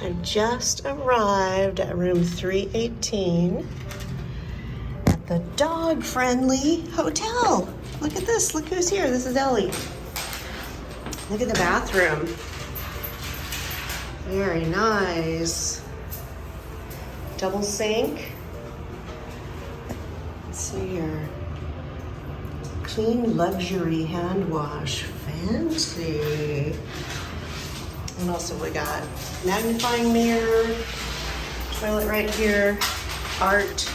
I just arrived at room 318 at the dog-friendly hotel. Look at this, look who's here. This is Ellie. Look at the bathroom. Very nice. Double sink. Let's see here. Clean luxury hand wash. Fancy. And also we got magnifying mirror, toilet right here, art,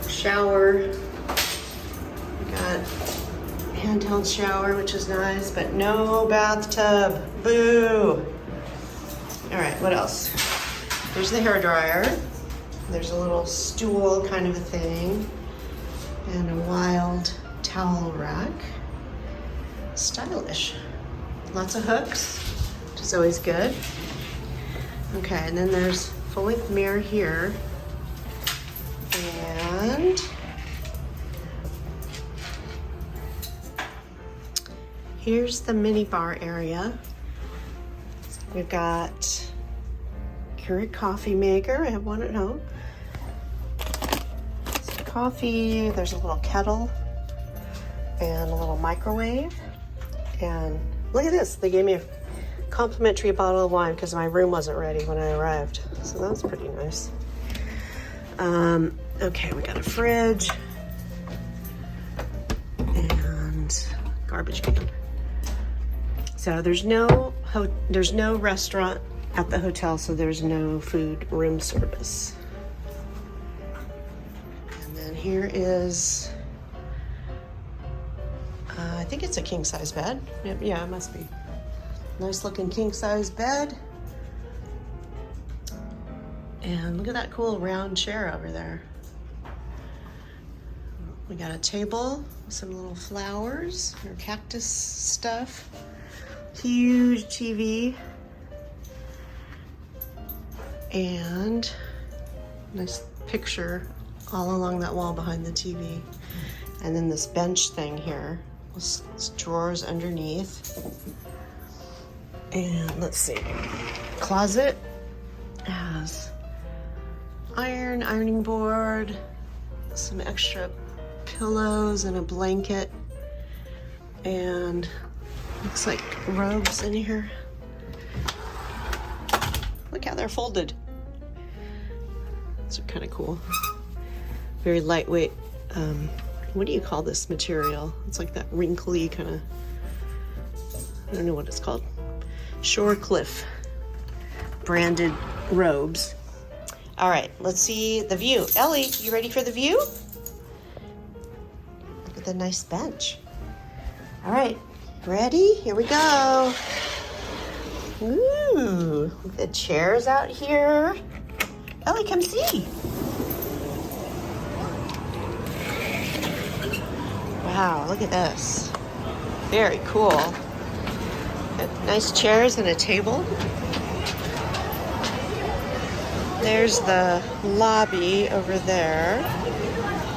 shower. We got handheld shower, which is nice, but no bathtub. Boo. All right, what else? There's the hair dryer. There's a little stool kind of a thing, and a wild towel rack. Stylish. Lots of hooks, which is always good. Okay, and then there's full-length mirror here. And here's the mini bar area. We've got Keurig coffee maker. I have one at home. Some coffee. There's a little kettle and a little microwave. And look at this. They gave me a complimentary bottle of wine because my room wasn't ready when I arrived. So that's pretty nice. Okay, we got a fridge and garbage can. So there's no restaurant at the hotel, so there's no food room service. And then here is, I think it's a king size bed. Yeah, it must be. Nice looking king size bed. And look at that cool round chair over there. We got a table with some little flowers or cactus stuff. Huge TV. And nice picture all along that wall behind the TV. And then this bench thing here with drawers underneath. And let's see, closet has ironing board, some extra pillows and a blanket, and looks like robes in here. Look how they're folded. These are kind of cool. Very lightweight. What do you call this material? It's like that wrinkly kind of, I don't know what it's called. Shore Cliff branded robes. All right, let's see the view. Ellie, you ready for the view? Look at the nice bench. All right, ready? Here we go. Ooh, the chairs out here. Ellie, come see. Wow, look at this. Very cool. Got nice chairs and a table. There's the lobby over there.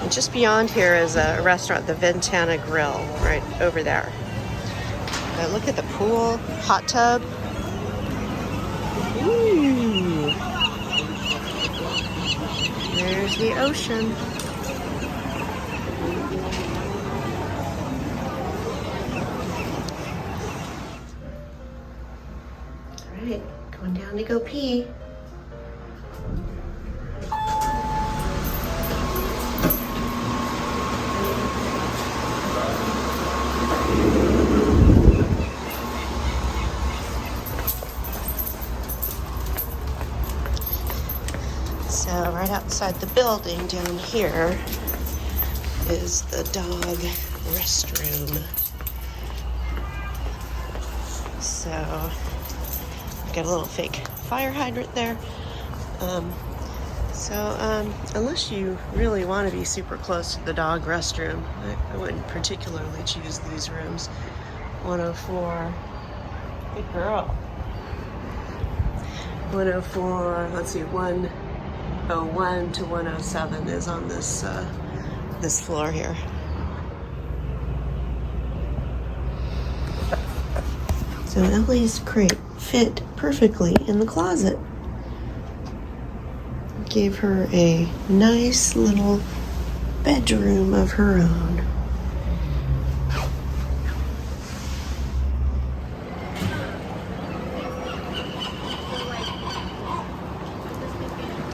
And just beyond here is a restaurant, the Ventana Grill, right over there. Now look at the pool, hot tub. Ooh. There's the ocean. All right, going down to go pee. So right outside the building down here is the dog restroom. So got a little fake fire hydrant there. Unless you really want to be super close to the dog restroom, I wouldn't particularly choose these rooms. 104, good girl. 104, let's see, 101 to 107 is on this this floor here. So Ellie's crate fit perfectly in the closet. gave her a nice little bedroom of her own.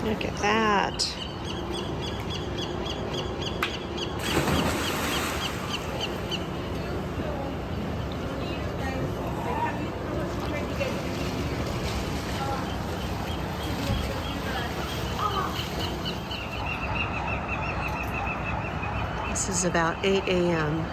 Look at that. This is about 8 a.m.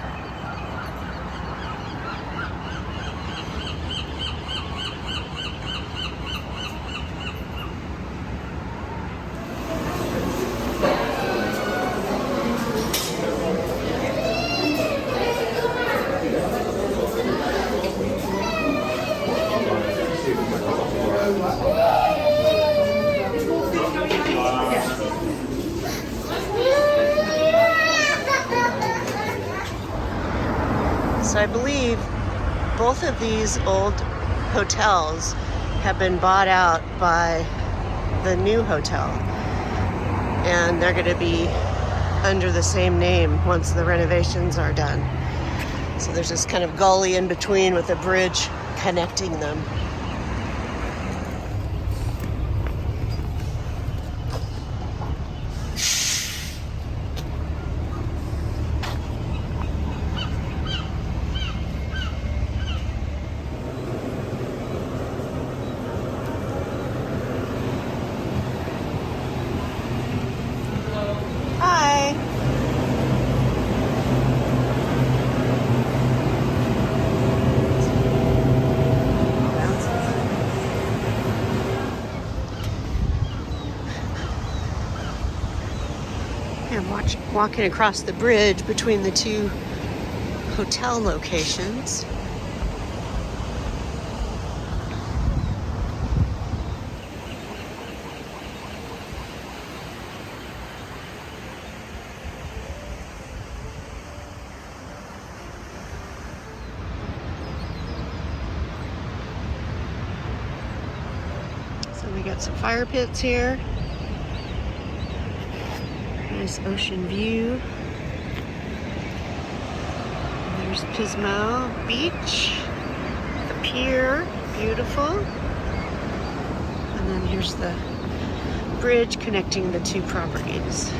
So I believe both of these old hotels have been bought out by the new hotel, and they're going to be under the same name once the renovations are done. So there's this kind of gully in between with a bridge connecting them. Hi. I'm walking across the bridge between the two hotel locations. So we got some fire pits here. Nice ocean view. There's Pismo Beach, the pier, beautiful. And then here's the bridge connecting the two properties.